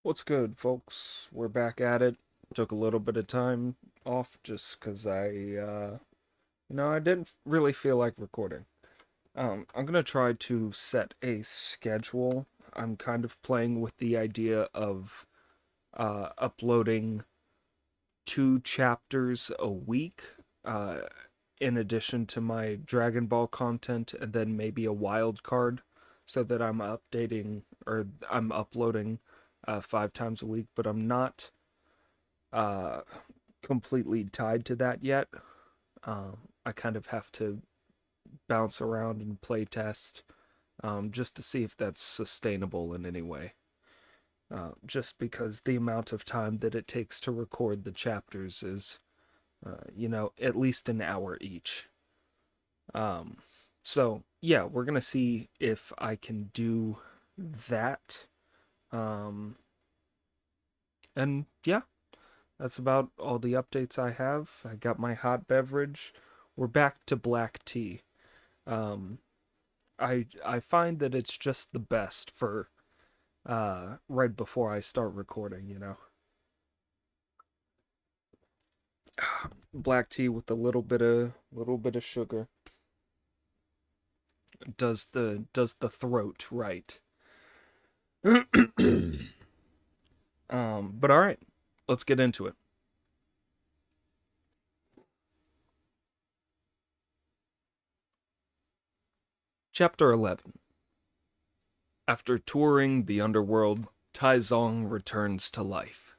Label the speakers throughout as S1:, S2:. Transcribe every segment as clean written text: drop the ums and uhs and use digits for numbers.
S1: What's good, folks? We're back at it. Took a little bit of time off just because I didn't really feel like recording. I'm gonna try to set a schedule. I'm kind of playing with the idea of uploading 2 chapters a week, uh, in addition to my Dragon Ball content, and then maybe a wild card, so that I'm uploading 5 times a week. But I'm not uh, completely tied to that yet. I kind of have to bounce around and play test, just to see if that's sustainable in any way. Just because the amount of time that it takes to record the chapters is, at least an hour each. Um, so, yeah, we're going to see if I can do that. Um, and yeah, that's about all the updates I have. I got my hot beverage. We're back to black tea. Um, I find that it's just the best for right before I start recording. Black tea with a little bit of sugar does the throat right. But all right, let's get into it. Chapter 11. After touring the underworld, Taizong returns to life.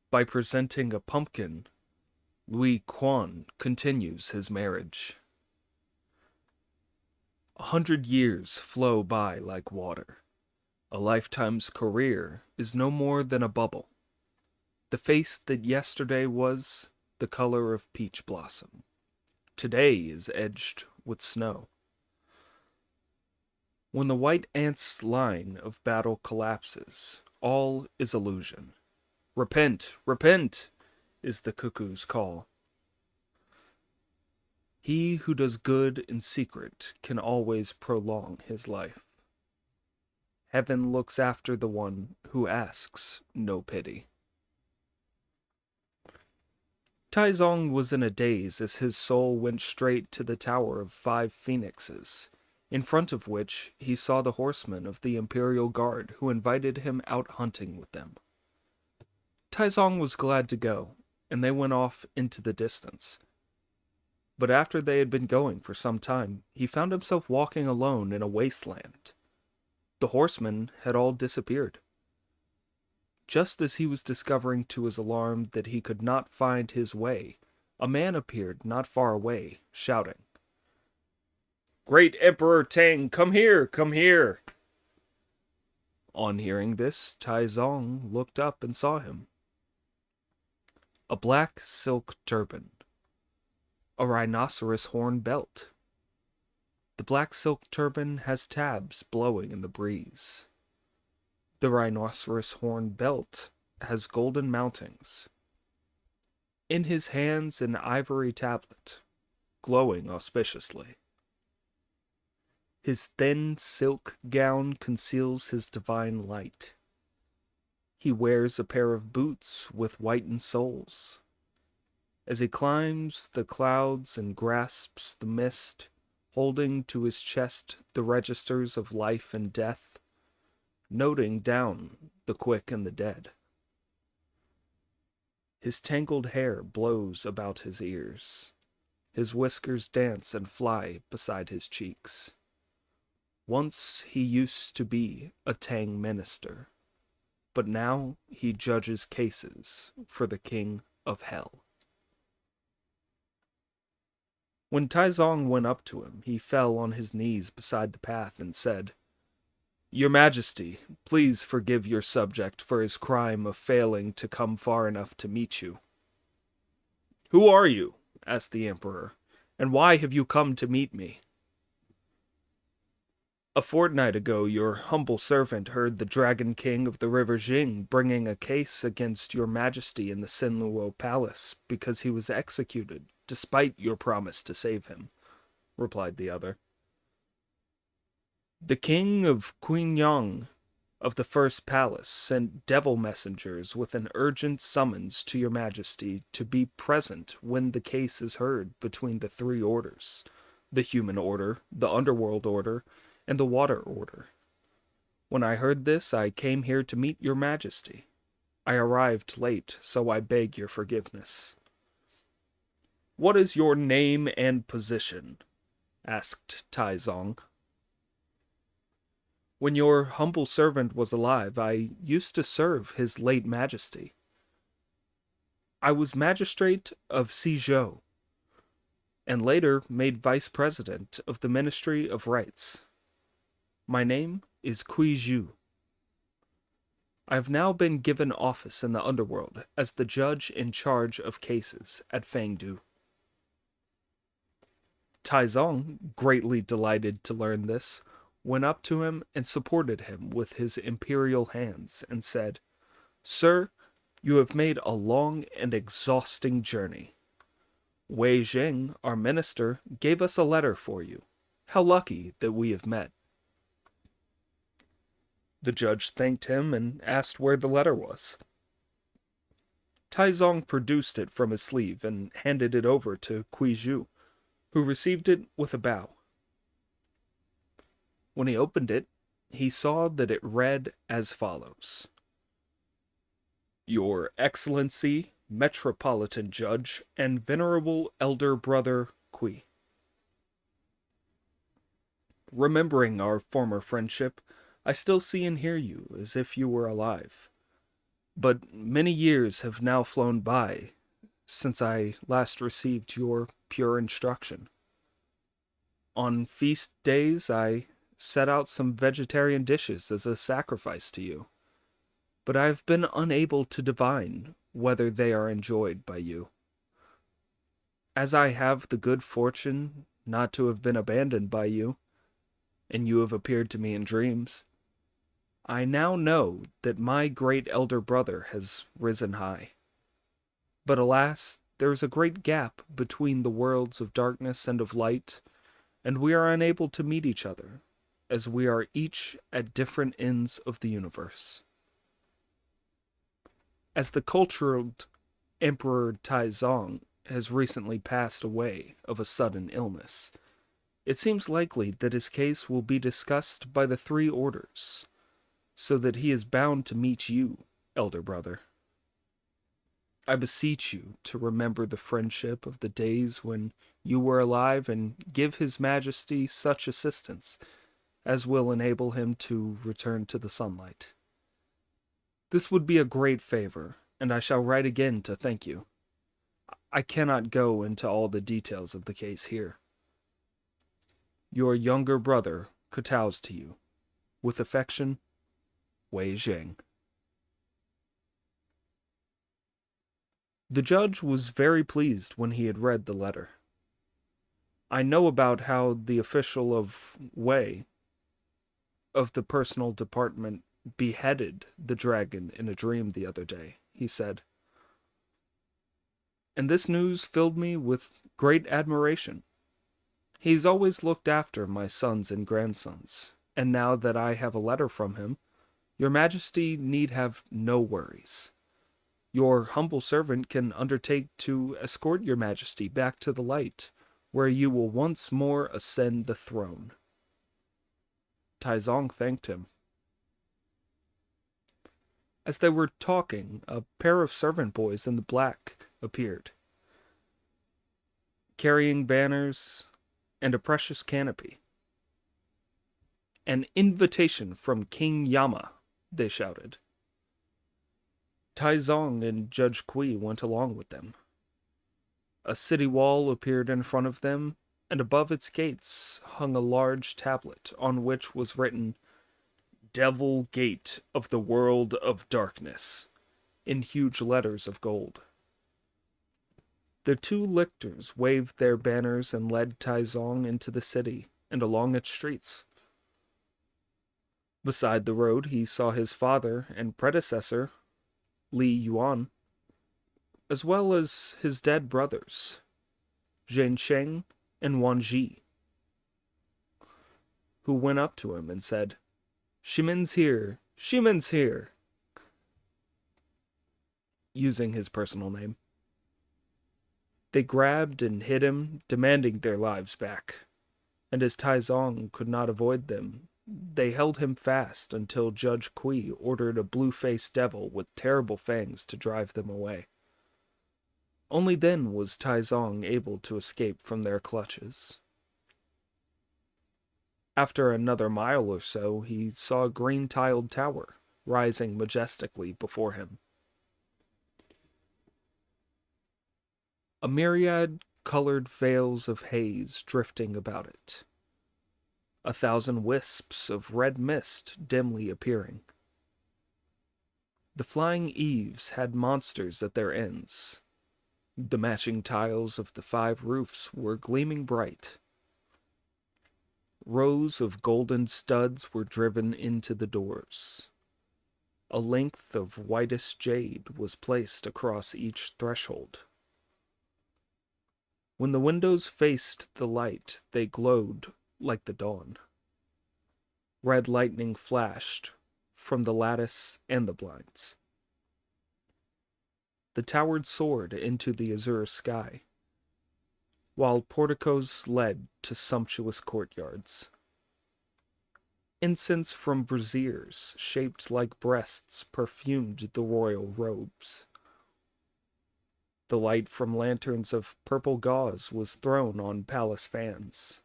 S1: By presenting a pumpkin, Louis Quan continues his marriage. 100 years flow by like water. A lifetime's career is no more than a bubble. The face that yesterday was the color of peach blossom, today is edged with snow. When the white ant's line of battle collapses, all is illusion. Repent, repent, is the cuckoo's call. He who does good in secret can always prolong his life. Heaven looks after the one who asks no pity. Taizong was in a daze as his soul went straight to the Tower of Five Phoenixes, in front of which he saw the horsemen of the Imperial Guard who invited him out hunting with them. Taizong was glad to go, and they went off into the distance. But after they had been going for some time, he found himself walking alone in a wasteland. The horsemen had all disappeared. Just as he was discovering to his alarm that he could not find his way, a man appeared not far away, shouting, "Great Emperor Tang, come here, come here!" On hearing this, Taizong looked up and saw him. A black silk turban, a rhinoceros horn belt. The black silk turban has tabs blowing in the breeze. The rhinoceros horn belt has golden mountings. In his hands an ivory tablet, glowing auspiciously. His thin silk gown conceals his divine light. He wears a pair of boots with whitened soles. As he climbs the clouds and grasps the mist, holding to his chest the registers of life and death, noting down the quick and the dead. His tangled hair blows about his ears. His whiskers dance and fly beside his cheeks. Once he used to be a Tang minister, but now he judges cases for the king of hell. When Taizong went up to him, he fell on his knees beside the path and said, "Your Majesty, please forgive your subject for his crime of failing to come far enough to meet you." "Who are you?" asked the emperor, "and why have you come to meet me?" "A fortnight ago your humble servant heard the Dragon King of the River Jing bringing a case against your Majesty in the Sinluo Palace because he was executed, despite your promise to save him," replied the other. "The King of Qingyang of the first palace sent devil messengers with an urgent summons to your majesty to be present when the case is heard between the three orders: the human order, the underworld order, and the water order. When I heard this, I came here to meet your majesty. I arrived late, so I beg your forgiveness." "What is your name and position?" asked Taizong. "When your humble servant was alive, I used to serve his late majesty. I was magistrate of Xizhou, and later made vice president of the Ministry of Rights. My name is Kui Zhu. I have now been given office in the underworld as the judge in charge of cases at Fangdu." Taizong, greatly delighted to learn this, went up to him and supported him with his imperial hands and said, "Sir, you have made a long and exhausting journey. Wei Jing, our minister, gave us a letter for you. How lucky that we have met." The judge thanked him and asked where the letter was. Taizong produced it from his sleeve and handed it over to Kui Zhu, who received it with a bow. When he opened it, he saw that it read as follows: "Your Excellency, Metropolitan Judge, and Venerable Elder Brother Kui. Remembering our former friendship, I still see and hear you as if you were alive. But many years have now flown by since I last received your pure instruction. On feast days, I set out some vegetarian dishes as a sacrifice to you, but I have been unable to divine whether they are enjoyed by you. As I have the good fortune not to have been abandoned by you, and you have appeared to me in dreams, I now know that my great elder brother has risen high. But alas, there is a great gap between the worlds of darkness and of light, and we are unable to meet each other, as we are each at different ends of the universe. As the cultured Emperor Taizong has recently passed away of a sudden illness, it seems likely that his case will be discussed by the three orders, so that he is bound to meet you, elder brother. I beseech you to remember the friendship of the days when you were alive and give his majesty such assistance as will enable him to return to the sunlight. This would be a great favor, and I shall write again to thank you. I cannot go into all the details of the case here. Your younger brother kowtows to you. With affection, Wei Jing." The judge was very pleased when he had read the letter. "I know about how the official of Wei, of the personal department, beheaded the dragon in a dream the other day," he said. "And this news filled me with great admiration. He's always looked after my sons and grandsons, and now that I have a letter from him, your majesty need have no worries. Your humble servant can undertake to escort your majesty back to the light, where you will once more ascend the throne." Taizong thanked him. As they were talking, a pair of servant boys in the black appeared, carrying banners and a precious canopy. "An invitation from King Yama," they shouted. Taizong and Judge Kui went along with them. A city wall appeared in front of them, and above its gates hung a large tablet on which was written, "Devil Gate of the World of Darkness," in huge letters of gold. The two lictors waved their banners and led Taizong into the city and along its streets. Beside the road he saw his father and predecessor, Li Yuan, as well as his dead brothers, Zhen Sheng and Wan Ji, who went up to him and said, "Shimin's here Shimon's here, using his personal name. They grabbed and hit him, demanding their lives back. And as Taizong could not avoid them, they held him fast until Judge Kui ordered a blue-faced devil with terrible fangs to drive them away. Only then was Taizong able to escape from their clutches. After another mile or so, he saw a green-tiled tower rising majestically before him. A myriad colored veils of haze drifting about it. 1,000 wisps of red mist dimly appearing. The flying eaves had monsters at their ends. The matching tiles of the 5 roofs were gleaming bright. Rows of golden studs were driven into the doors. A length of whitest jade was placed across each threshold. When the windows faced the light, they glowed like the dawn. Red lightning flashed from the lattice and the blinds. The tower soared into the azure sky, while porticos led to sumptuous courtyards. Incense from braziers, shaped like breasts, perfumed the royal robes. The light from lanterns of purple gauze was thrown on palace fans.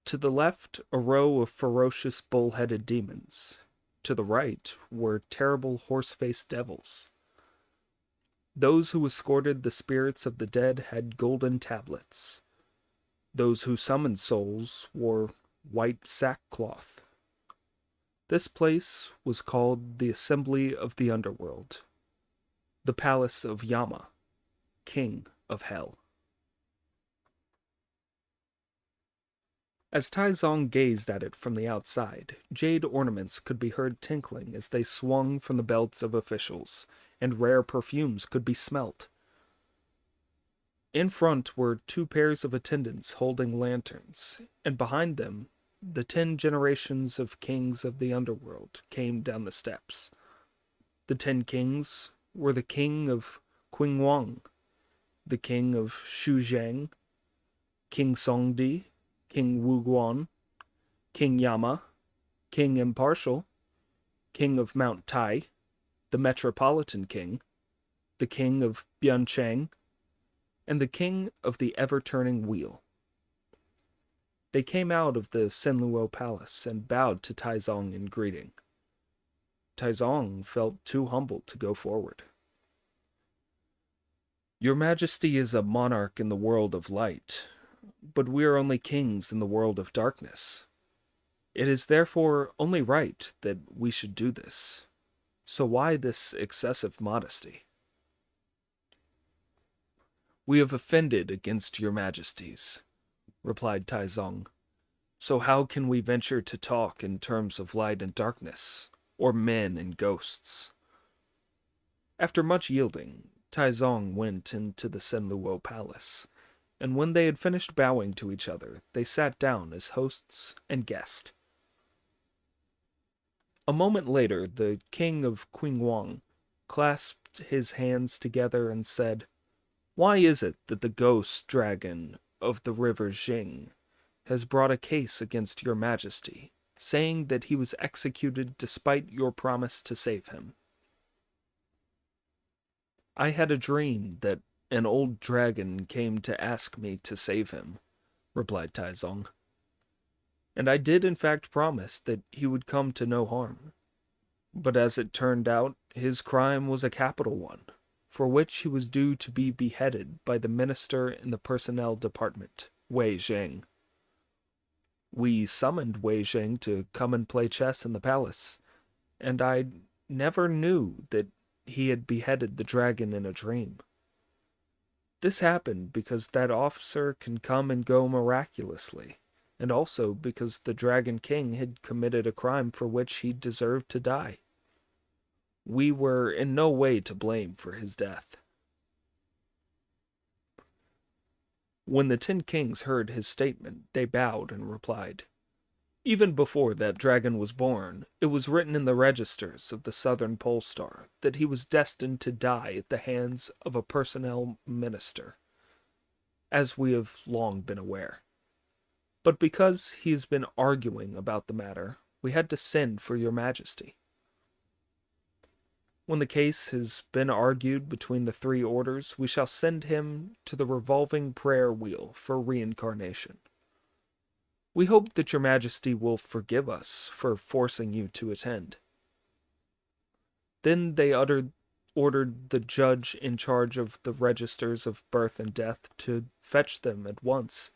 S1: To the left, a row of ferocious bull-headed demons. To the right were terrible horse-faced devils. Those who escorted the spirits of the dead had golden tablets. Those who summoned souls wore white sackcloth. This place was called the Assembly of the Underworld, the Palace of Yama, King of Hell. As Taizong gazed at it from the outside, jade ornaments could be heard tinkling as they swung from the belts of officials, and rare perfumes could be smelt. In front were 2 pairs of attendants holding lanterns, and behind them, the 10 generations of kings of the underworld came down the steps. The 10 kings were the king of Qingwang, the king of Shuzhang, King Songdi, King Wuguan, King Yama, King Impartial, King of Mount Tai, the Metropolitan King, the King of Biancheng, and the King of the Ever-Turning Wheel. They came out of the Senluo Palace and bowed to Taizong in greeting. Taizong felt too humbled to go forward. Your Majesty is a monarch in the world of light, but we are only kings in the world of darkness. It is therefore only right that we should do this. So why this excessive modesty? We have offended against your majesties, replied Taizong. So how can we venture to talk in terms of light and darkness, or men and ghosts? After much yielding, Taizong went into the Senluo Palace, and when they had finished bowing to each other, they sat down as hosts and guest. A moment later, the king of Qingwang clasped his hands together and said, "Why is it that the ghost dragon of the river Jing has brought a case against your majesty, saying that he was executed despite your promise to save him?" "I had a dream that an old dragon came to ask me to save him," replied Taizong. "And I did in fact promise that he would come to no harm. But as it turned out, his crime was a capital one, for which he was due to be beheaded by the minister in the personnel department, Wei Zheng. We summoned Wei Zheng to come and play chess in the palace, and I never knew that he had beheaded the dragon in a dream. This happened because that officer can come and go miraculously, and also because the Dragon King had committed a crime for which he deserved to die. We were in no way to blame for his death." When the 10 kings heard his statement, they bowed and replied, Even before that dragon was born, it was written in the registers of the Southern Pole Star that he was destined to die at the hands of a personnel minister, as we have long been aware. But because he has been arguing about the matter, we had to send for your majesty. When the case has been argued between the three orders, we shall send him to the revolving prayer wheel for reincarnation. We hope that your majesty will forgive us for forcing you to attend. Then they ordered the judge in charge of the registers of birth and death to fetch them at once,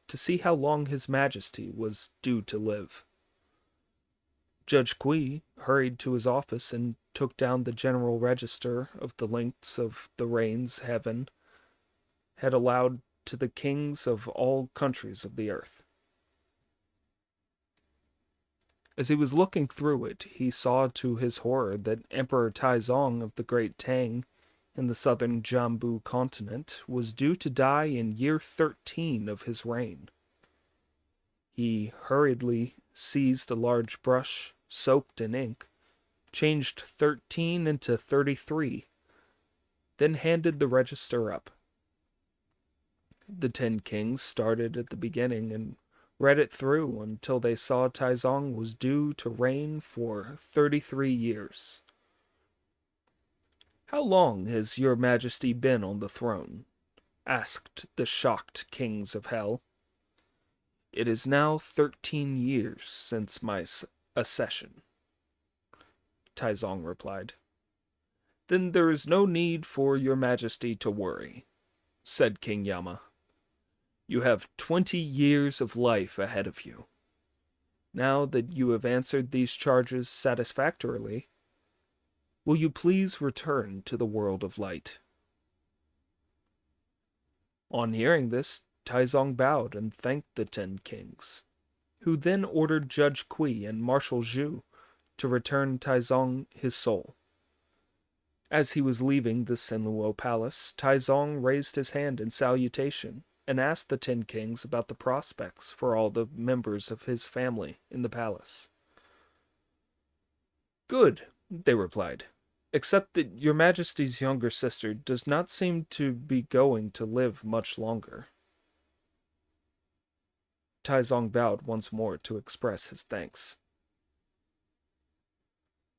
S1: to see how long his majesty was due to live. Judge Kui hurried to his office and took down the general register of the lengths of the rains heaven had allowed to the kings of all countries of the earth. As he was looking through it, he saw to his horror that Emperor Taizong of the great Tang in the southern Jambu continent was due to die in year 13 of his reign. He hurriedly seized a large brush, soaked in ink, changed 13 into 33, then handed the register up. The 10 kings started at the beginning and read it through until they saw Taizong was due to reign for 33 years. "How long has your majesty been on the throne?" asked the shocked kings of hell. "It is now 13 years since my accession," Taizong replied. "Then there is no need for your majesty to worry," said King Yama. "You have 20 years of life ahead of you. Now that you have answered these charges satisfactorily, will you please return to the world of light?" On hearing this, Taizong bowed and thanked the 10 kings, who then ordered Judge Kui and Marshal Zhu to return Taizong his soul. As he was leaving the Senluo Palace, Taizong raised his hand in salutation and asked the 10 kings about the prospects for all the members of his family in the palace. "Good," they replied, "except that your majesty's younger sister does not seem to be going to live much longer." Taizong bowed once more to express his thanks.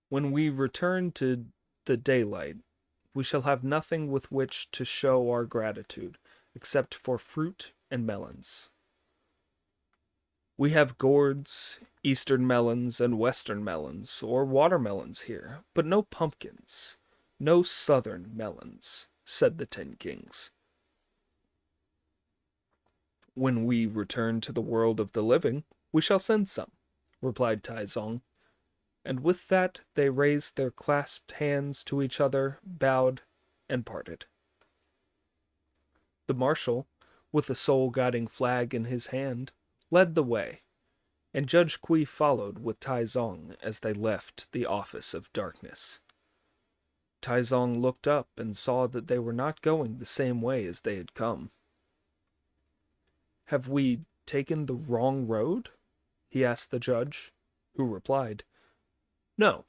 S1: "When we return to the daylight, we shall have nothing with which to show our gratitude, except for fruit and melons. We have gourds, eastern melons, and western melons, or watermelons here, but no pumpkins, no southern melons," said the 10 kings. "When we return to the world of the living, we shall send some," replied Taizong, and with that they raised their clasped hands to each other, bowed, and parted. The marshal, with the soul-guiding flag in his hand, led the way, and Judge Kui followed with Taizong as they left the Office of Darkness. Taizong looked up and saw that they were not going the same way as they had come. "Have we taken the wrong road?" he asked the judge, who replied, "No.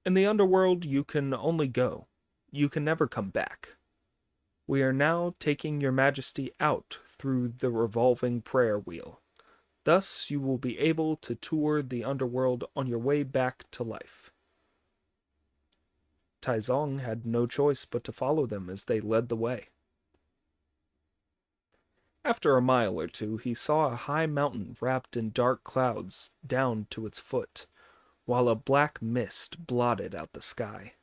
S1: In the underworld you can only go. You can never come back. We are now taking your majesty out through the revolving prayer wheel. Thus you will be able to tour the underworld on your way back to life." Taizong had no choice but to follow them as they led the way. After a mile or two, he saw a high mountain wrapped in dark clouds down to its foot, while a black mist blotted out the sky.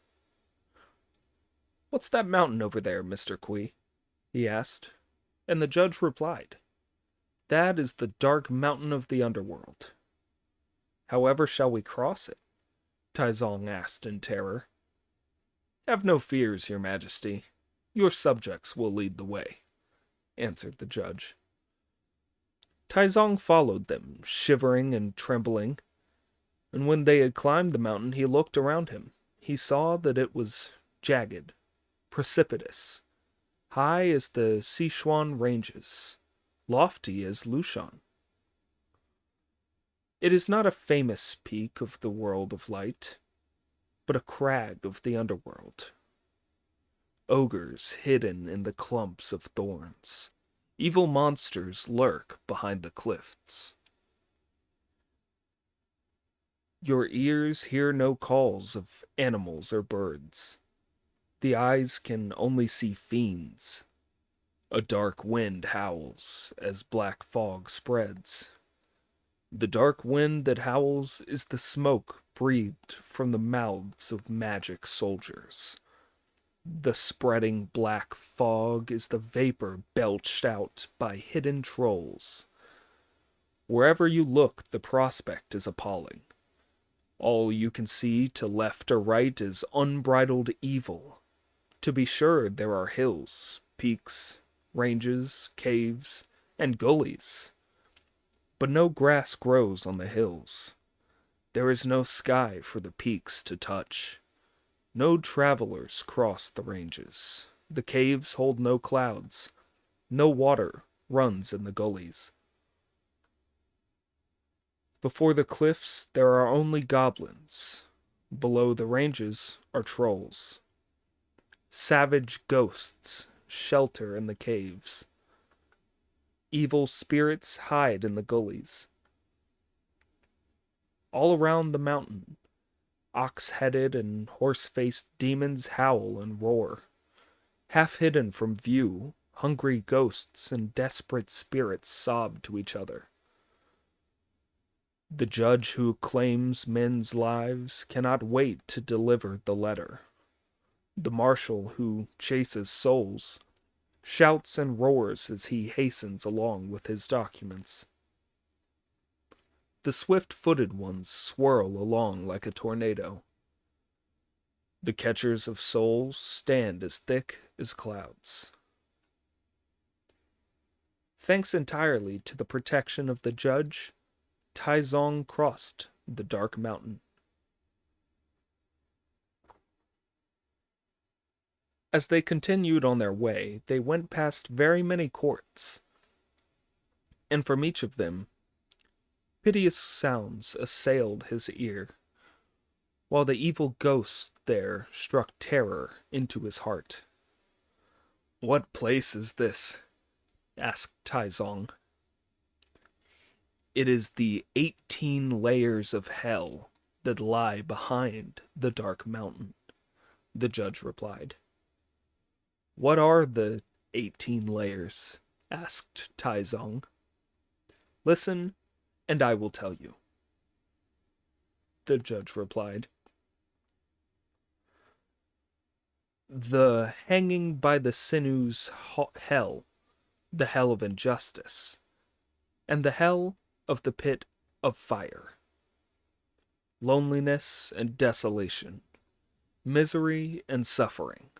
S1: "What's that mountain over there, Mr. Kui?" he asked, and the judge replied, "That is the dark mountain of the underworld." "However shall we cross it?" Taizong asked in terror. "Have no fears, your majesty. Your subjects will lead the way," answered the judge. Taizong followed them, shivering and trembling, and when they had climbed the mountain he looked around him. He saw that it was jagged, precipitous, high as the Sichuan ranges, lofty as Lushan. It is not a famous peak of the world of light, but a crag of the underworld. Ogres hidden in the clumps of thorns. Evil monsters lurk behind the cliffs. Your ears hear no calls of animals or birds. The eyes can only see fiends. A dark wind howls as black fog spreads. The dark wind that howls is the smoke breathed from the mouths of magic soldiers. The spreading black fog is the vapor belched out by hidden trolls. Wherever you look, the prospect is appalling. All you can see to left or right is unbridled evil. To be sure, there are hills, peaks, ranges, caves, and gullies. But no grass grows on the hills. There is no sky for the peaks to touch. No travelers cross the ranges. The caves hold no clouds. No water runs in the gullies. Before the cliffs, there are only goblins. Below the ranges are trolls. Savage ghosts shelter in the caves. Evil spirits hide in the gullies. All around the mountain, ox-headed and horse-faced demons howl and roar. Half hidden from view, hungry ghosts and desperate spirits sob to each other. The judge who claims men's lives cannot wait to deliver the letter. The marshal who chases souls shouts and roars as he hastens along with his documents. The swift-footed ones swirl along like a tornado. The catchers of souls stand as thick as clouds. Thanks entirely to the protection of the judge, Taizong crossed the dark mountain. As they continued on their way, they went past very many courts, and from each of them, piteous sounds assailed his ear, while the evil ghosts there struck terror into his heart. "What place is this?" asked Taizong. "It is the 18 layers of hell that lie behind the dark mountain," the judge replied. "What are the 18 layers?" asked Taizong. "Listen, and I will tell you," the judge replied. "The hanging by the sinews hell, the hell of injustice, and the hell of the pit of fire. Loneliness and desolation, misery and suffering.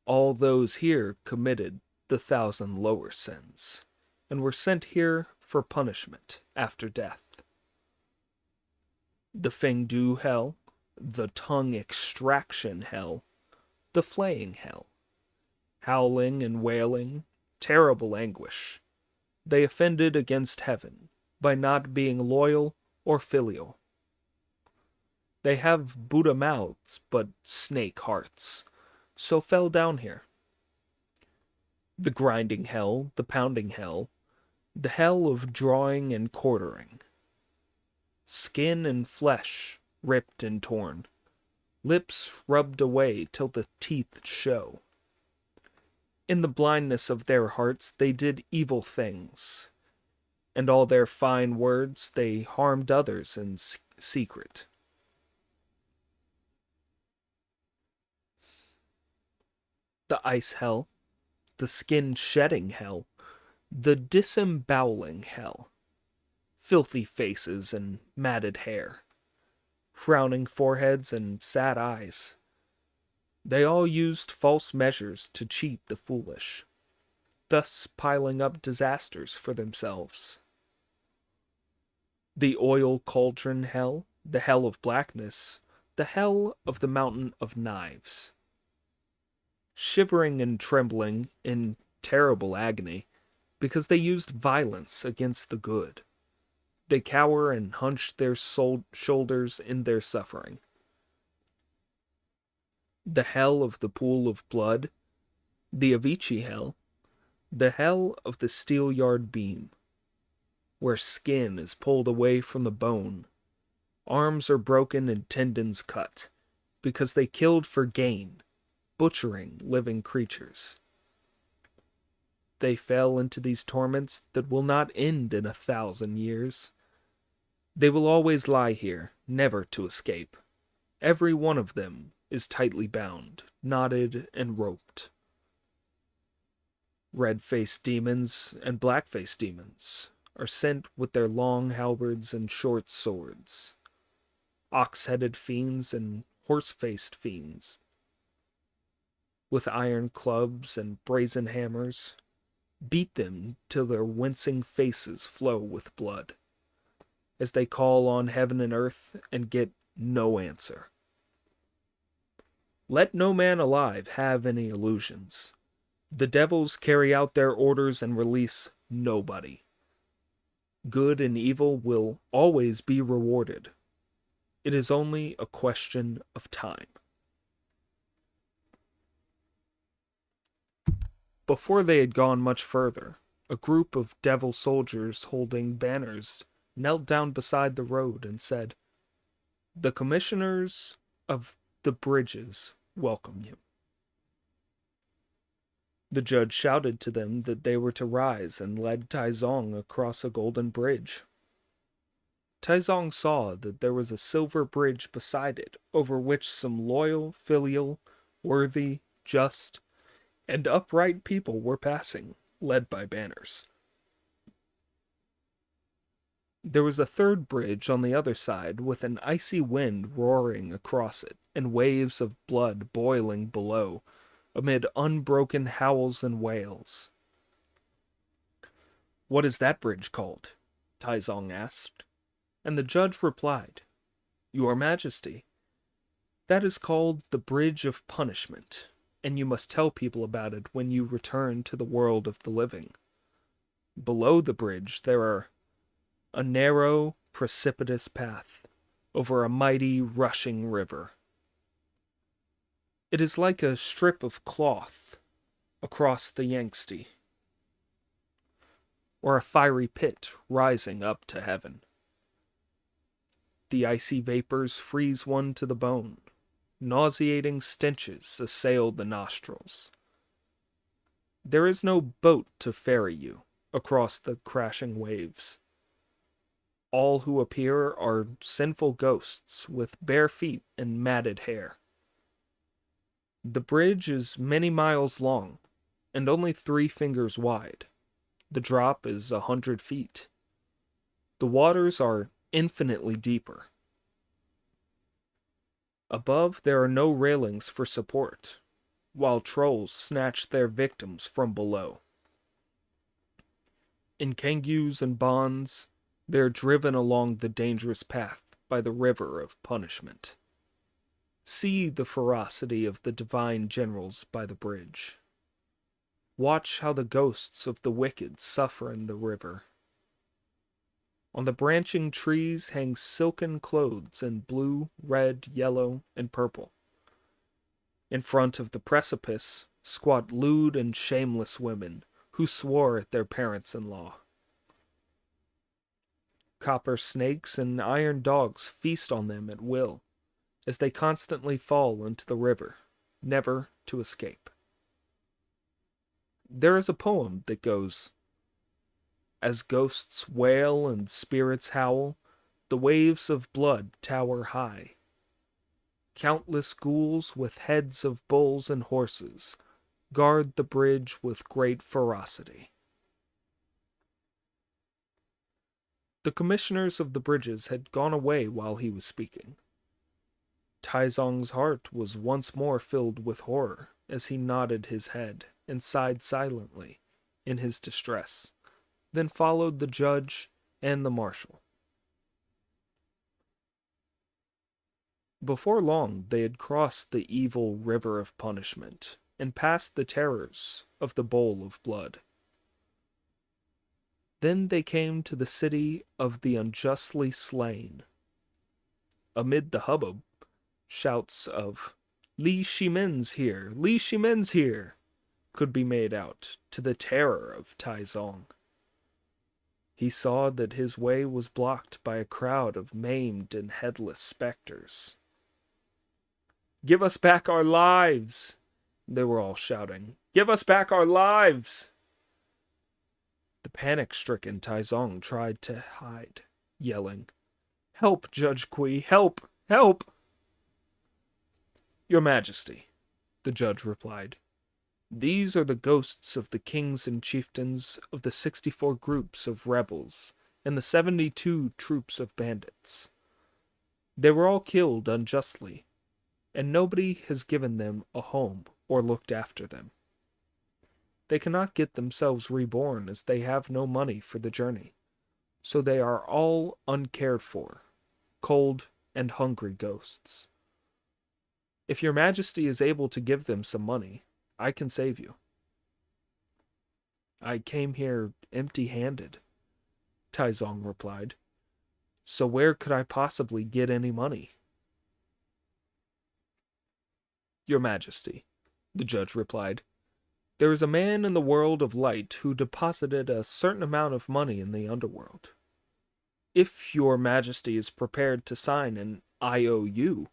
S1: All those here committed the 1,000 lower sins, and were sent here for punishment after death. The Fengdu hell, the tongue extraction hell, the flaying hell, howling and wailing, terrible anguish. They offended against heaven by not being loyal or filial. They have Buddha mouths but snake hearts, so fell down here. The grinding hell, the pounding hell, the hell of drawing and quartering. Skin and flesh ripped and torn, lips rubbed away till the teeth show. In the blindness of their hearts they did evil things, and all their fine words they harmed others in secret. The ice hell, the skin-shedding hell, the disemboweling hell, filthy faces and matted hair, frowning foreheads and sad eyes. They all used false measures to cheat the foolish, thus piling up disasters for themselves. The oil cauldron hell, the hell of blackness, the hell of the mountain of knives. Shivering and trembling in terrible agony, because they used violence against the good. They cower and hunch their shoulders in their suffering. The hell of the pool of blood, the Avicii hell, the hell of the steelyard beam, where skin is pulled away from the bone, arms are broken and tendons cut, because they killed for gain, butchering living creatures. They fell into these torments that will not end in 1,000 years. They will always lie here, never to escape. Every one of them is tightly bound, knotted, and roped. Red-faced demons and black-faced demons are sent with their long halberds and short swords. Ox-headed fiends and horse-faced fiends, with iron clubs and brazen hammers, beat them till their wincing faces flow with blood, as they call on heaven and earth and get no answer. Let no man alive have any illusions. The devils carry out their orders and release nobody. Good and evil will always be rewarded. It is only a question of time. Before they had gone much further, a group of devil soldiers holding banners knelt down beside the road and said, "The commissioners of the bridges welcome you." The judge shouted to them that they were to rise and led Taizong across a golden bridge. Taizong saw that there was a silver bridge beside it, over which some loyal, filial, worthy, just, and upright people were passing, led by banners. There was a third bridge on the other side, with an icy wind roaring across it, and waves of blood boiling below, amid unbroken howls and wails. "What is that bridge called?" Taizong asked. And the judge replied, "Your Majesty, that is called the Bridge of Punishment, and you must tell people about it when you return to the world of the living. Below the bridge there are a narrow, precipitous path over a mighty, rushing river. It is like a strip of cloth across the Yangtze, or a fiery pit rising up to heaven. The icy vapors freeze one to the bone. Nauseating stenches assail the nostrils. There is no boat to ferry you across the crashing waves. All who appear are sinful ghosts with bare feet and matted hair. The bridge is many miles long and only 3 fingers wide. The drop is 100 feet. The waters are infinitely deeper. Above there are no railings for support, while trolls snatch their victims from below. In kangaroos and bonds, they are driven along the dangerous path by the river of punishment. See the ferocity of the divine generals by the bridge. Watch how the ghosts of the wicked suffer in the river. On the branching trees hang silken clothes in blue, red, yellow, and purple. In front of the precipice squat lewd and shameless women who swore at their parents-in-law. Copper snakes and iron dogs feast on them at will, as they constantly fall into the river, never to escape. There is a poem that goes, "As ghosts wail and spirits howl, the waves of blood tower high. Countless ghouls with heads of bulls and horses guard the bridge with great ferocity." The commissioners of the bridges had gone away while he was speaking. Taizong's heart was once more filled with horror as he nodded his head and sighed silently in his distress, then followed the judge and the marshal. Before long they had crossed the evil river of punishment and passed the terrors of the bowl of blood. Then they came to the city of the unjustly slain. Amid the hubbub, shouts of "Li Shimen's here! Li Shimen's here!" could be made out, to the terror of Taizong. He saw that his way was blocked by a crowd of maimed and headless specters. "Give us back our lives!" they were all shouting. "Give us back our lives!" The panic-stricken Taizong tried to hide, yelling, "Help, Judge Kui! Help! Help!" "Your Majesty," the judge replied, "these are the ghosts of the kings and chieftains of the 64 groups of rebels and the 72 troops of bandits. They were all killed unjustly, and nobody has given them a home or looked after them. They cannot get themselves reborn as they have no money for the journey, so they are all uncared for, cold and hungry ghosts. If your Majesty is able to give them some money, I can save you." "I came here empty-handed," Taizong replied, "so where could I possibly get any money?" "Your Majesty," the judge replied, "there is a man in the world of light who deposited a certain amount of money in the underworld. If your Majesty is prepared to sign an IOU,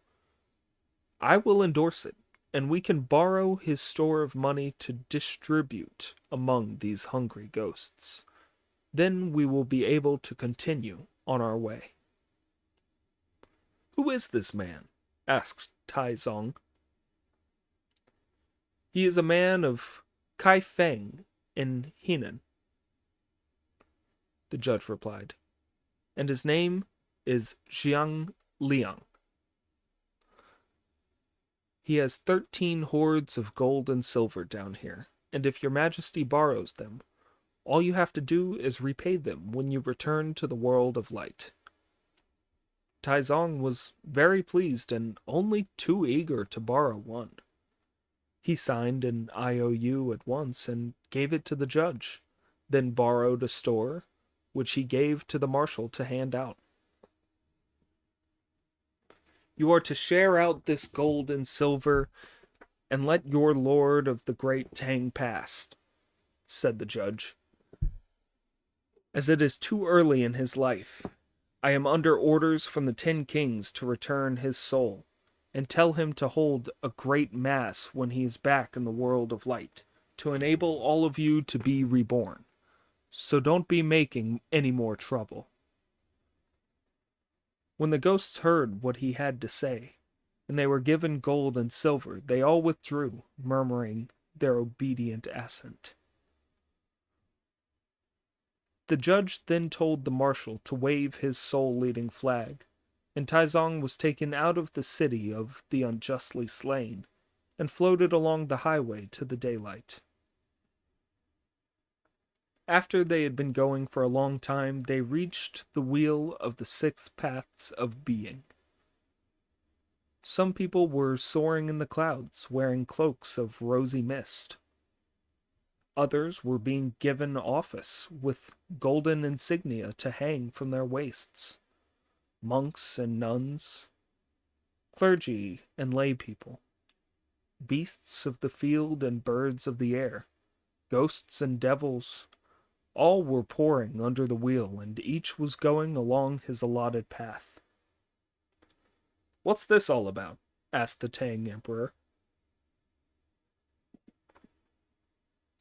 S1: I will endorse it, and we can borrow his store of money to distribute among these hungry ghosts. Then we will be able to continue on our way." "Who is this man?" asked Taizong. "He is a man of Kaifeng in Henan," the judge replied, "and his name is Jiang Liang. He has 13 hoards of gold and silver down here, and if your Majesty borrows them, all you have to do is repay them when you return to the world of light." Taizong was very pleased and only too eager to borrow one. He signed an IOU at once and gave it to the judge, then borrowed a store, which he gave to the marshal to hand out. "You are to share out this gold and silver, and let your lord of the great Tang pass," said the judge. "As it is too early in his life, I am under orders from the 10 kings to return his soul, and tell him to hold a great mass when he is back in the world of light, to enable all of you to be reborn. So don't be making any more trouble." When the ghosts heard what he had to say, and they were given gold and silver, they all withdrew, murmuring their obedient assent. The judge then told the marshal to wave his soul-leading flag, and Taizong was taken out of the city of the unjustly slain, and floated along the highway to the daylight. After they had been going for a long time, they reached the wheel of the 6 paths of being. Some people were soaring in the clouds, wearing cloaks of rosy mist. Others were being given office with golden insignia to hang from their waists. Monks and nuns, clergy and lay people, beasts of the field and birds of the air, ghosts and devils, all were pouring under the wheel, and each was going along his allotted path. "What's this all about?" asked the Tang Emperor.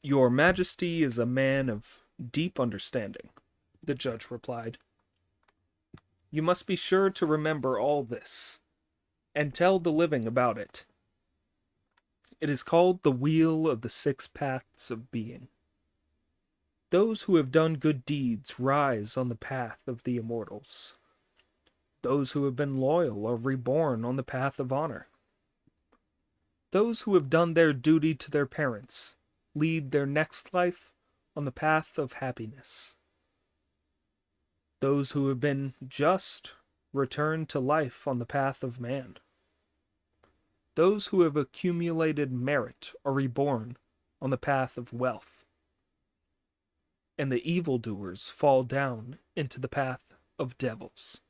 S1: "Your Majesty is a man of deep understanding," the judge replied. "You must be sure to remember all this, and tell the living about it. It is called the Wheel of the 6 Paths of Being. Those who have done good deeds rise on the path of the immortals. Those who have been loyal are reborn on the path of honor. Those who have done their duty to their parents lead their next life on the path of happiness. Those who have been just return to life on the path of man. Those who have accumulated merit are reborn on the path of wealth. and the evildoers fall down into the path of devils."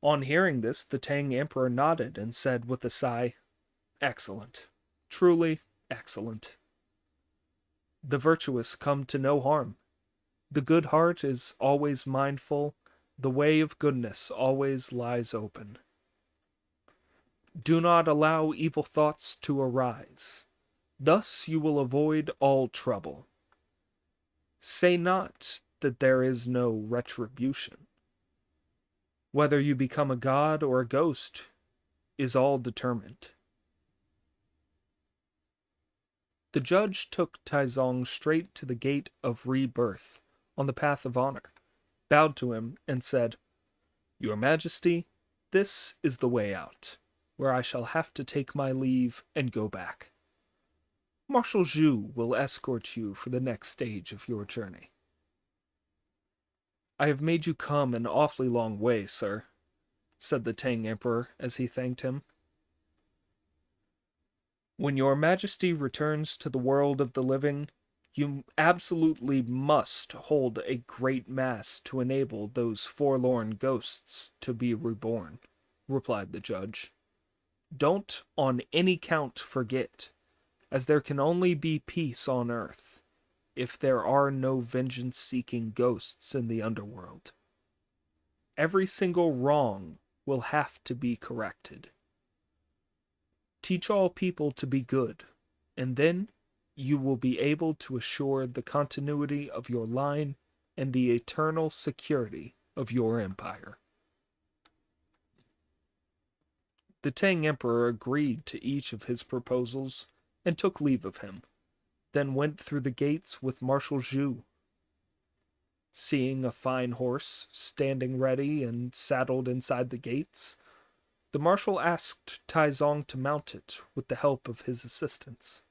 S1: On hearing this, the Tang Emperor nodded and said with a sigh, "Excellent. Truly excellent. The virtuous come to no harm. The good heart is always mindful. The way of goodness always lies open. Do not allow evil thoughts to arise. Thus you will avoid all trouble. Say not that there is no retribution. Whether you become a god or a ghost is all determined." The judge took Taizong straight to the gate of rebirth on the path of honor, bowed to him, and said, "Your Majesty, this is the way out, where I shall have to take my leave and go back. Marshal Zhu will escort you for the next stage of your journey." "I have made you come an awfully long way, sir," said the Tang Emperor as he thanked him. "When your Majesty returns to the world of the living, you absolutely must hold a great mass to enable those forlorn ghosts to be reborn," replied the judge. "Don't on any count forget, as there can only be peace on earth if there are no vengeance-seeking ghosts in the underworld. Every single wrong will have to be corrected. Teach all people to be good, and then you will be able to assure the continuity of your line and the eternal security of your empire." The Tang Emperor agreed to each of his proposals and took leave of him, then went through the gates with Marshal Zhu. Seeing a fine horse standing ready and saddled inside the gates, the marshal asked Taizong to mount it with the help of his assistants.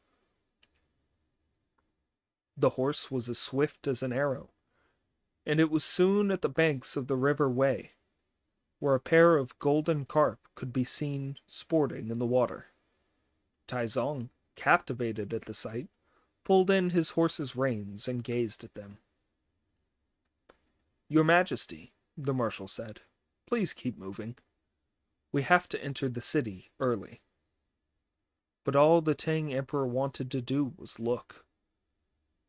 S1: The horse was as swift as an arrow, and it was soon at the banks of the river Wei, where a pair of golden carp could be seen sporting in the water. Taizong, captivated at the sight, pulled in his horse's reins and gazed at them. "Your Majesty," the marshal said, "please keep moving. We have to enter the city early." But all the Tang Emperor wanted to do was look.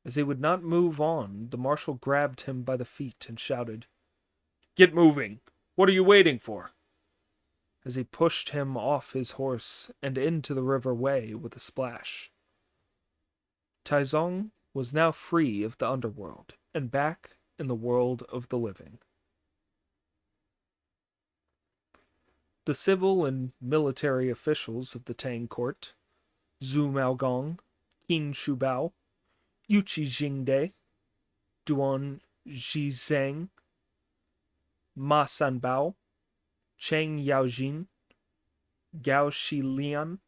S1: As he would not move on, the marshal grabbed him by the feet and shouted, "Get moving! What are you waiting for?" as he pushed him off his horse and into the river Wei with a splash. Taizong was now free of the underworld and back in the world of the living. The civil and military officials of the Tang court, Zhu Maogong, Qin Shubao, Yuqi Jingde, Duan Zhizhang, Ma Sanbao, Cheng Yaojin, Gao Shilian,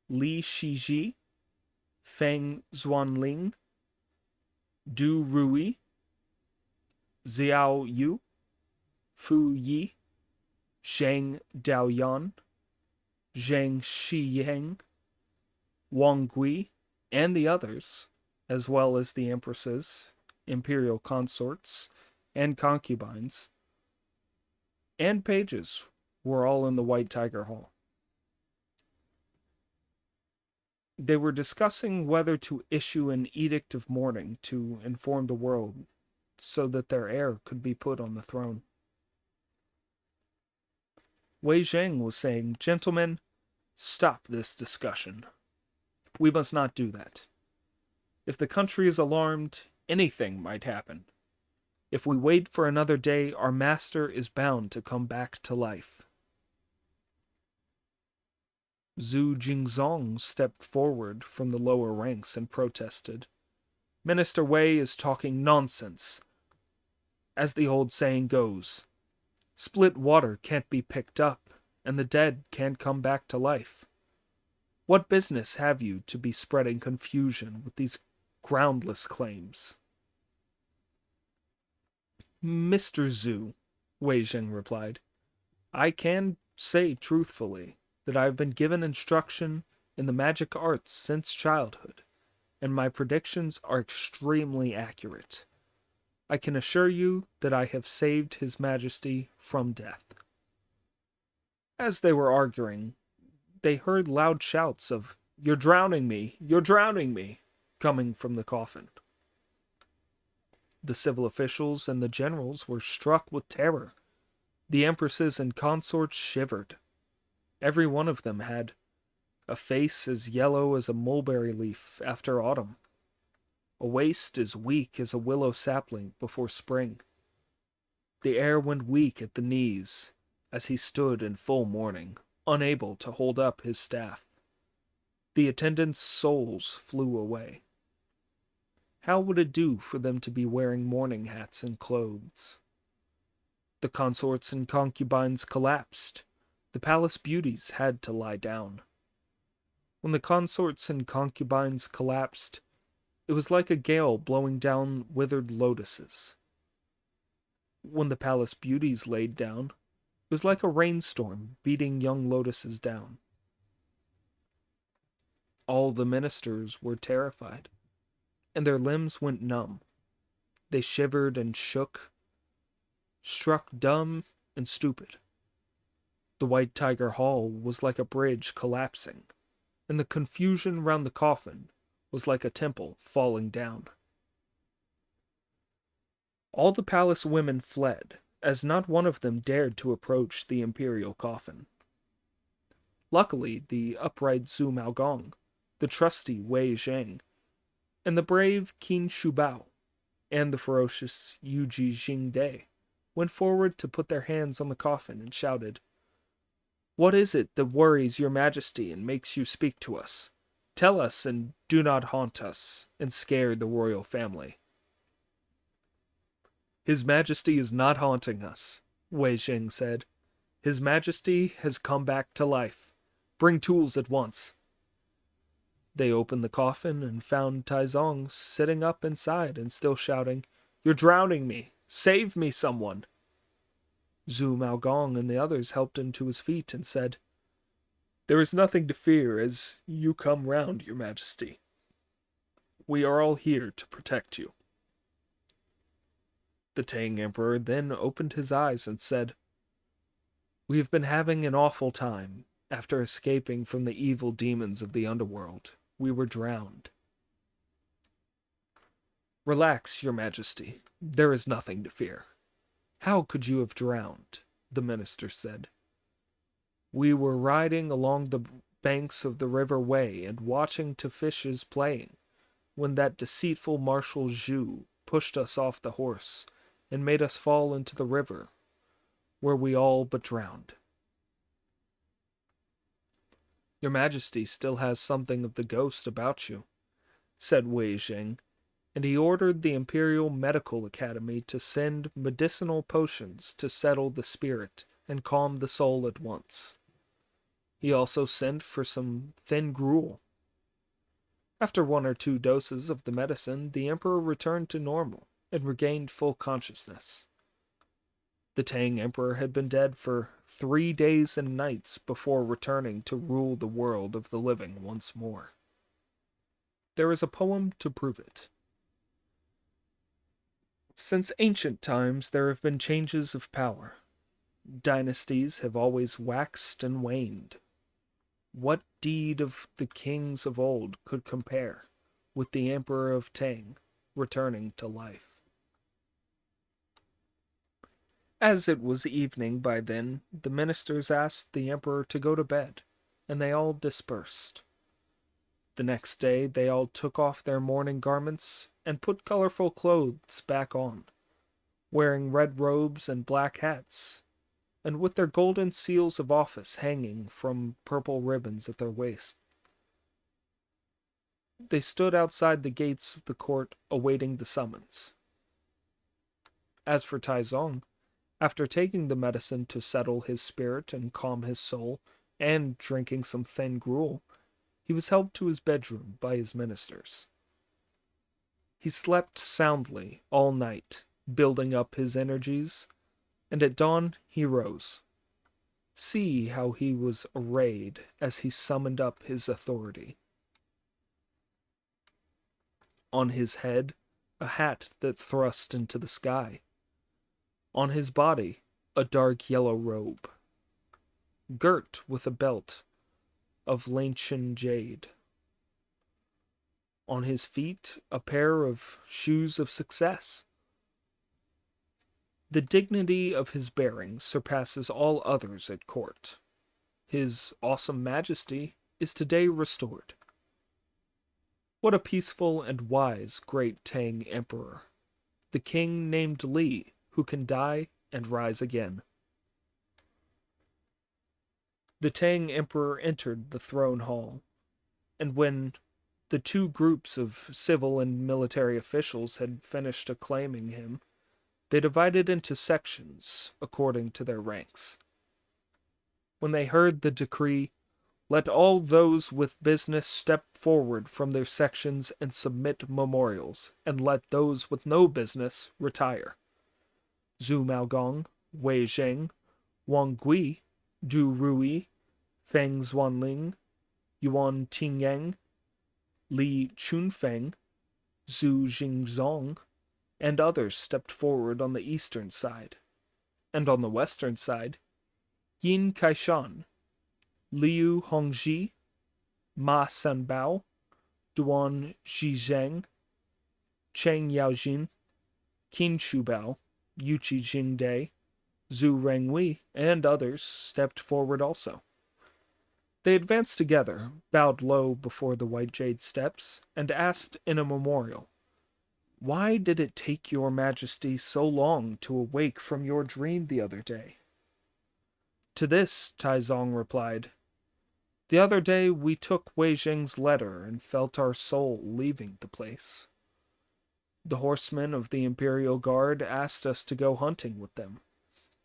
S1: Li Shiji, Feng Zuanling, Du Rui, Xiao Yu, Fu Yi, Zhang Daoyan, Zhang Shiyang, Wang Gui, and the others, as well as the empresses, imperial consorts, and concubines, and pages, were all in the White Tiger Hall. They were discussing whether to issue an edict of mourning to inform the world so that their heir could be put on the throne. Wei Zheng was saying, "Gentlemen, stop this discussion. We must not do that. If the country is alarmed, anything might happen. If we wait for another day, our master is bound to come back to life." Zhu Jingzong stepped forward from the lower ranks and protested. "Minister Wei is talking nonsense. As the old saying goes, split water can't be picked up, and the dead can't come back to life. What business have you to be spreading confusion with these groundless claims?" "Mr. Zhu," Wei Zheng replied, "I can say truthfully that I have been given instruction in the magic arts since childhood, and my predictions are extremely accurate. I can assure you that I have saved His Majesty from death." As they were arguing, they heard loud shouts of, "You're drowning me! You're drowning me!" coming from the coffin. The civil officials and the generals were struck with terror. The empresses and consorts shivered. Every one of them had a face as yellow as a mulberry leaf after autumn, a waist as weak as a willow sapling before spring. The air went weak at the knees as he stood in full mourning, unable to hold up his staff. The attendants' souls flew away. How would it do for them to be wearing mourning hats and clothes? The consorts and concubines collapsed. The palace beauties had to lie down. When the consorts and concubines collapsed, it was like a gale blowing down withered lotuses. When the palace beauties laid down, it was like a rainstorm beating young lotuses down. All the ministers were terrified, and their limbs went numb. They shivered and shook, struck dumb and stupid. The White Tiger Hall was like a bridge collapsing, and the confusion round the coffin was like a temple falling down. All the palace women fled, as not one of them dared to approach the imperial coffin. Luckily, the upright Zhu Maogong, the trusty Wei Zheng, and the brave Qin Shubao, and the ferocious Yuji Jingde went forward to put their hands on the coffin and shouted, "What is it that worries your majesty and makes you speak to us? Tell us and do not haunt us and scare the royal family." "His Majesty is not haunting us," Wei Zheng said. "His Majesty has come back to life. Bring tools at once." They opened the coffin and found Taizong sitting up inside and still shouting, "You're drowning me! Save me, someone!" Zhu Maogong and the others helped him to his feet and said, "There is nothing to fear as you come round, your Majesty. We are all here to protect you." The Tang Emperor then opened his eyes and said, "We have been having an awful time. After escaping from the evil demons of the underworld, we were drowned." "Relax, your Majesty. There is nothing to fear." "How could you have drowned?" the minister said. "We were riding along the banks of the river Wei and watching to fishes playing, when that deceitful Marshal Zhu pushed us off the horse and made us fall into the river, where we all but drowned." "Your Majesty still has something of the ghost about you," said Wei Zheng, and he ordered the Imperial Medical Academy to send medicinal potions to settle the spirit and calm the soul at once. He also sent for some thin gruel. After 1 or 2 doses of the medicine, the Emperor returned to normal and regained full consciousness. The Tang Emperor had been dead for 3 days and nights before returning to rule the world of the living once more. There is a poem to prove it. Since ancient times there have been changes of power. Dynasties have always waxed and waned. What deed of the kings of old could compare with the Emperor of Tang returning to life? As it was evening by then, the ministers asked the Emperor to go to bed, and they all dispersed. The next day they all took off their mourning garments and put colorful clothes back on, wearing red robes and black hats, and with their golden seals of office hanging from purple ribbons at their waists. They stood outside the gates of the court awaiting the summons. As for Taizong, after taking the medicine to settle his spirit and calm his soul, and drinking some thin gruel, he was helped to his bedroom by his ministers. He slept soundly all night, building up his energies, and at dawn he rose. See how he was arrayed as he summoned up his authority. On his head, a hat that thrust into the sky. On his body, a dark yellow robe, girt with a belt of Lancian jade. On his feet, a pair of shoes of success. The dignity of his bearing surpasses all others at court. His awesome majesty is today restored. What a peaceful and wise great Tang emperor, the king named Li, who can die and rise again. The Tang emperor entered the throne hall, and when the two groups of civil and military officials had finished acclaiming him, they divided into sections according to their ranks. When they heard the decree, "Let all those with business step forward from their sections and submit memorials, and let those with no business retire," Zhu Maogong, Wei Zheng, Wang Gui, Du Rui, Feng Zuanling, Yuan Tingyang, Li Chunfeng, Zhu Jingzong, and others stepped forward on the eastern side. And on the western side, Yin Kaishan, Liu Hongji, Ma Sanbao, Duan Zhizheng, Cheng Yaojin, Qin Shubao, Yuqi Jingdai, Zhu Rengui, and others stepped forward also. They advanced together, bowed low before the white jade steps, and asked in a memorial, "Why did it take your majesty so long to awake from your dream the other day?" To this, Taizong replied, "The other day we took Wei Zheng's letter and felt our soul leaving the place. The horsemen of the Imperial Guard asked us to go hunting with them,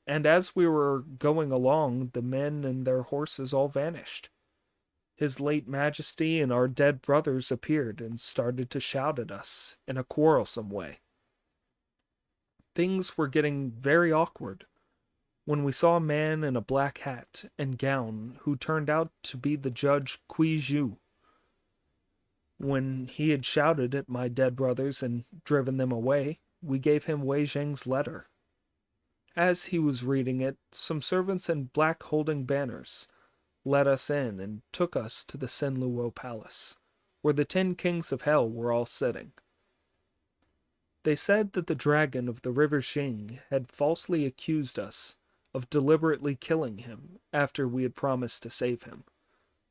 S1: and as we were going along, the men and their horses all vanished. His late Majesty and our dead brothers appeared and started to shout at us in a quarrelsome way. Things were getting very awkward when we saw a man in a black hat and gown who turned out to be the Judge Kui Zhu. When he had shouted at my dead brothers and driven them away, we gave him Wei Zheng's letter. As he was reading it, some servants in black holding banners let us in and took us to the Senluo Palace, where the 10 kings of hell were all sitting. They said that the dragon of the river Xing had falsely accused us of deliberately killing him after we had promised to save him,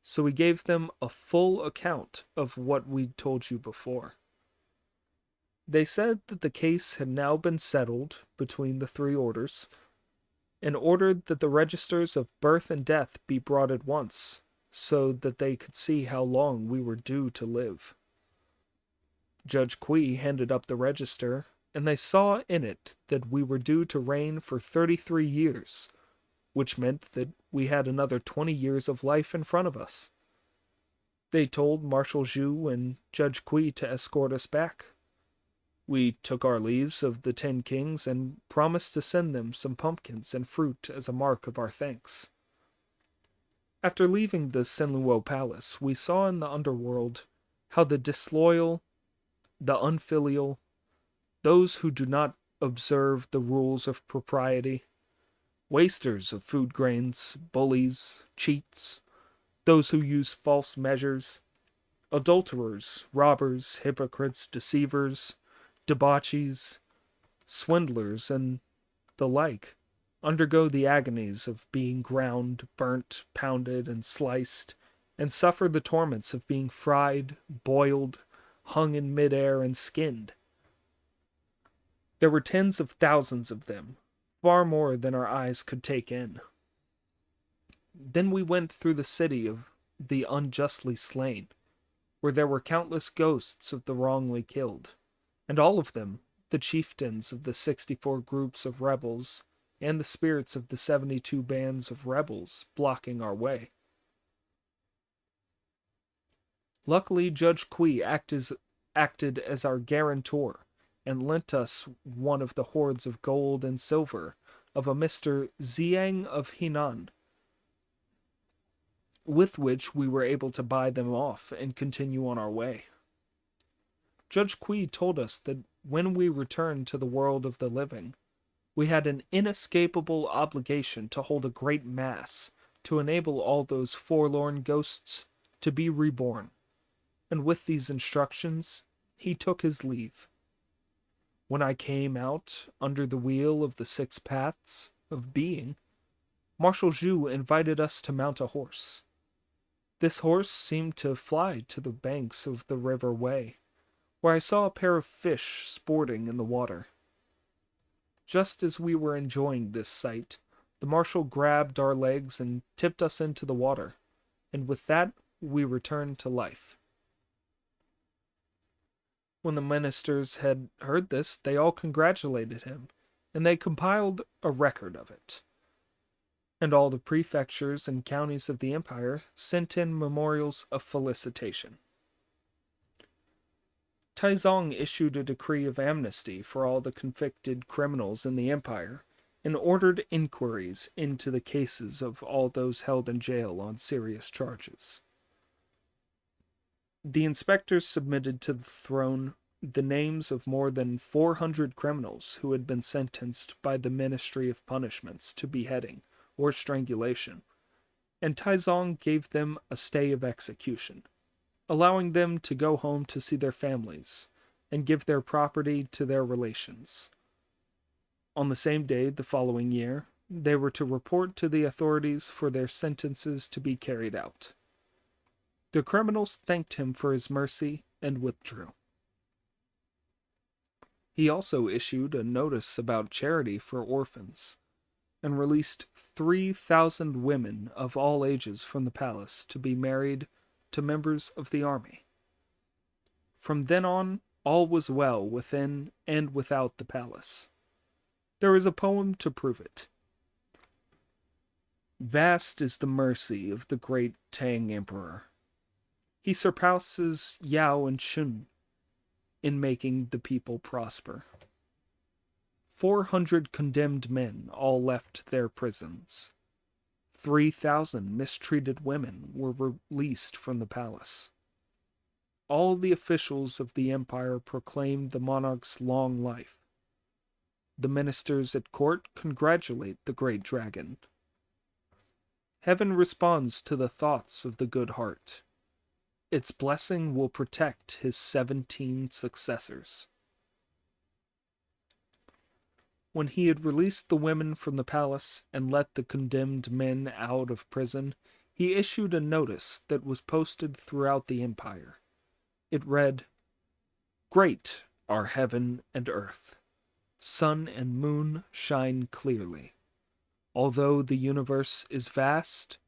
S1: so we gave them a full account of what we'd told you before. They said that the case had now been settled between the 3 orders, and ordered that the registers of birth and death be brought at once, so that they could see how long we were due to live. Judge Kui handed up the register, and they saw in it that we were due to reign for 33 years, which meant that we had another 20 years of life in front of us. They told Marshal Zhu and Judge Kui to escort us back. We took our leaves of the 10 kings and promised to send them some pumpkins and fruit as a mark of our thanks. After leaving the Senluo Palace, we saw in the underworld how the disloyal, the unfilial, those who do not observe the rules of propriety, wasters of food grains, bullies, cheats, those who use false measures, adulterers, robbers, hypocrites, deceivers, debauchees, swindlers, and the like, undergo the agonies of being ground, burnt, pounded, and sliced, and suffer the torments of being fried, boiled, hung in midair, and skinned. There were tens of thousands of them, far more than our eyes could take in. Then we went through the city of the unjustly slain, where there were countless ghosts of the wrongly killed, and all of them the chieftains of the 64 groups of rebels and the spirits of the 72 bands of rebels blocking our way. Luckily, Judge Kui acted as our guarantor and lent us one of the hoards of gold and silver of a Mr. Ziang of Henan, with which we were able to buy them off and continue on our way. Judge Kui told us that when we returned to the world of the living, we had an inescapable obligation to hold a great mass to enable all those forlorn ghosts to be reborn. And with these instructions, he took his leave. When I came out under the wheel of the 6 paths of being, Marshal Zhu invited us to mount a horse. This horse seemed to fly to the banks of the river Wei, where I saw a pair of fish sporting in the water. Just as we were enjoying this sight, the marshal grabbed our legs and tipped us into the water, and with that we returned to life. When the ministers had heard this, they all congratulated him, and they compiled a record of it. And all the prefectures and counties of the empire sent in memorials of felicitation. Taizong issued a decree of amnesty for all the convicted criminals in the empire, and ordered inquiries into the cases of all those held in jail on serious charges. The inspectors submitted to the throne the names of more than 400 criminals who had been sentenced by the Ministry of Punishments to beheading or strangulation, and Taizong gave them a stay of execution, allowing them to go home to see their families and give their property to their relations. On the same day the following year, they were to report to the authorities for their sentences to be carried out. The criminals thanked him for his mercy and withdrew. He also issued a notice about charity for orphans, and released 3,000 women of all ages from the palace to be married to members of the army. From then on, all was well within and without the palace. There is a poem to prove it. Vast is the mercy of the great Tang Emperor. He surpasses Yao and Shun in making the people prosper. 400 condemned men all left their prisons. 3,000 mistreated women were released from the palace. All the officials of the empire proclaimed the monarch's long life. The ministers at court congratulate the great dragon. Heaven responds to the thoughts of the good heart. Its blessing will protect his 17 successors. When he had released the women from the palace and let the condemned men out of prison, he issued a notice that was posted throughout the empire. It read, "Great are heaven and earth. Sun and moon shine clearly. Although the universe is vast,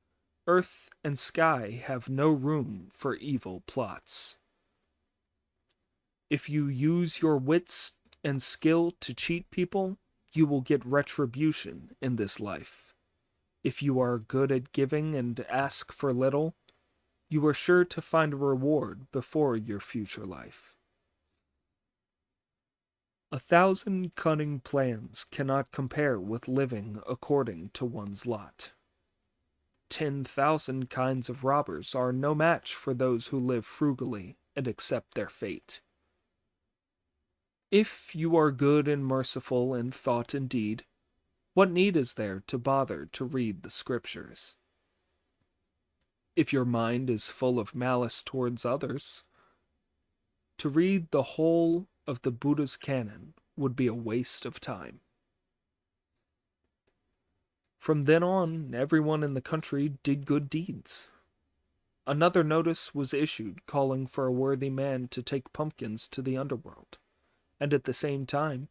S1: earth and sky have no room for evil plots. If you use your wits and skill to cheat people, you will get retribution in this life. If you are good at giving and ask for little, you are sure to find a reward before your future life. 1,000 cunning plans cannot compare with living according to one's lot. 10,000 kinds of robbers are no match for those who live frugally and accept their fate. If you are good and merciful in thought and deed, what need is there to bother to read the scriptures? If your mind is full of malice towards others, to read the whole of the Buddha's canon would be a waste of time." From then on, everyone in the country did good deeds. Another notice was issued calling for a worthy man to take pumpkins to the underworld, and at the same time,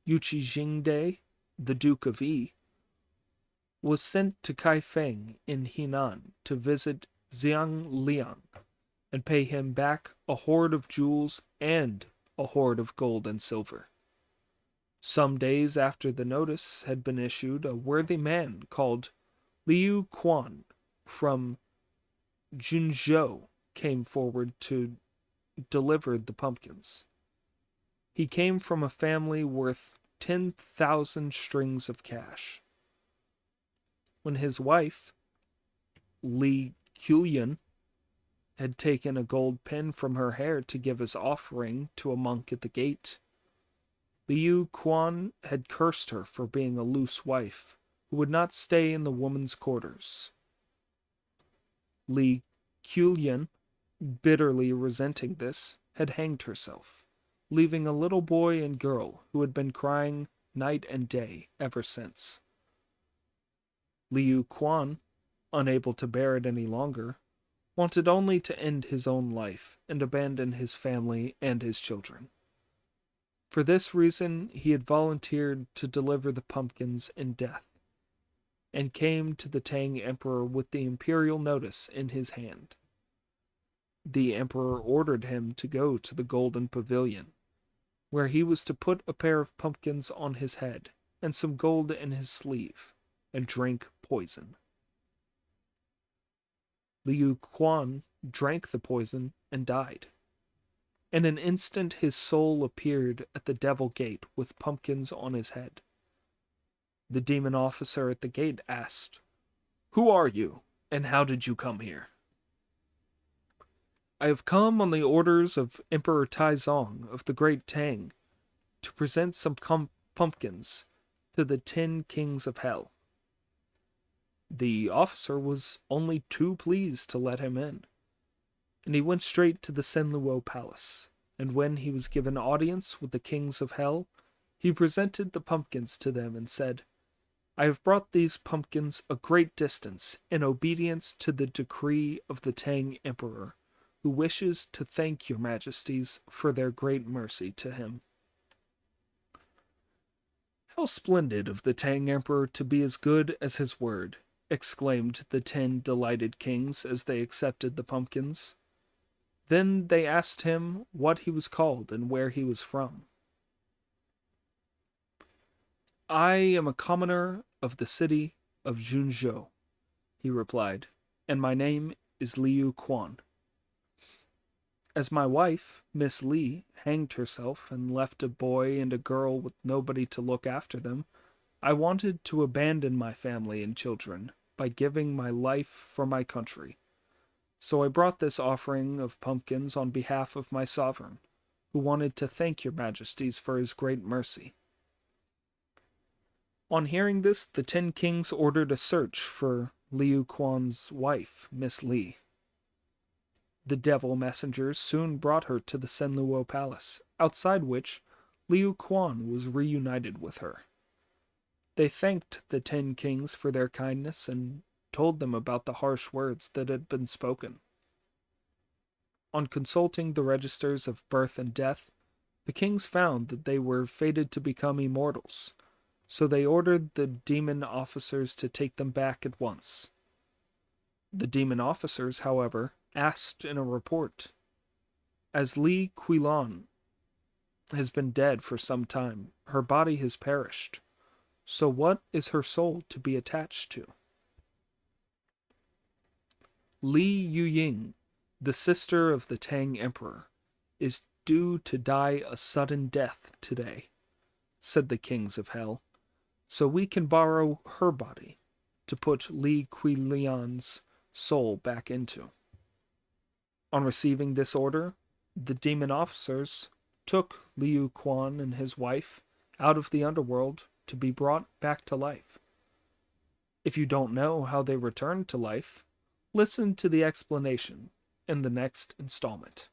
S1: Yuchi Jingde, the Duke of Yi, was sent to Kaifeng in Henan to visit Xiang Liang and pay him back a hoard of jewels and a hoard of gold and silver. Some days after the notice had been issued, a worthy man called Liu Quan from Junzhou came forward to deliver the pumpkins. He came from a family worth 10,000 strings of cash. When his wife, Li Qiuyan, had taken a gold pin from her hair to give as offering to a monk at the gate. Liu Quan had cursed her for being a loose wife who would not stay in the women's quarters. Li Qiulian, bitterly resenting this, had hanged herself, leaving a little boy and girl who had been crying night and day ever since. Liu Quan, unable to bear it any longer, wanted only to end his own life and abandon his family and his children. For this reason, he had volunteered to deliver the pumpkins in death, and came to the Tang Emperor with the imperial notice in his hand. The emperor ordered him to go to the Golden Pavilion, where he was to put a pair of pumpkins on his head and some gold in his sleeve, and drink poison. Liu Quan drank the poison and died. In an instant his soul appeared at the Devil Gate with pumpkins on his head. The demon officer at the gate asked, "Who are you, and how did you come here?" "I have come on the orders of Emperor Taizong of the Great Tang to present some pumpkins to the 10 kings of hell." The officer was only too pleased to let him in, and he went straight to the Senluo Palace, and when he was given audience with the kings of hell, he presented the pumpkins to them and said, "I have brought these pumpkins a great distance in obedience to the decree of the Tang Emperor, who wishes to thank your majesties for their great mercy to him." "How splendid of the Tang Emperor to be as good as his word," exclaimed the 10 delighted kings as they accepted the pumpkins. Then they asked him what he was called and where he was from. "I am a commoner of the city of Junzhou," he replied, "and my name is Liu Quan. As my wife, Miss Li, hanged herself and left a boy and a girl with nobody to look after them, I wanted to abandon my family and children by giving my life for my country. So I brought this offering of pumpkins on behalf of my sovereign, who wanted to thank your majesties for his great mercy." On hearing this, the 10 kings ordered a search for Liu Quan's wife, Miss Li. The devil messengers soon brought her to the Senluo Palace, outside which Liu Quan was reunited with her. They thanked the 10 kings for their kindness and told them about the harsh words that had been spoken. On consulting the registers of birth and death, the kings found that they were fated to become immortals, so they ordered the demon officers to take them back at once. The demon officers, however, asked in a report, "As Li Qiulian has been dead for some time, her body has perished. So what is her soul to be attached to?" "Li Yuying, the sister of the Tang Emperor, is due to die a sudden death today," said the kings of hell, "so we can borrow her body to put Li Qiulian's soul back into." On receiving this order, the demon officers took Liu Quan and his wife out of the underworld to be brought back to life. If you don't know how they returned to life, listen to the explanation in the next installment.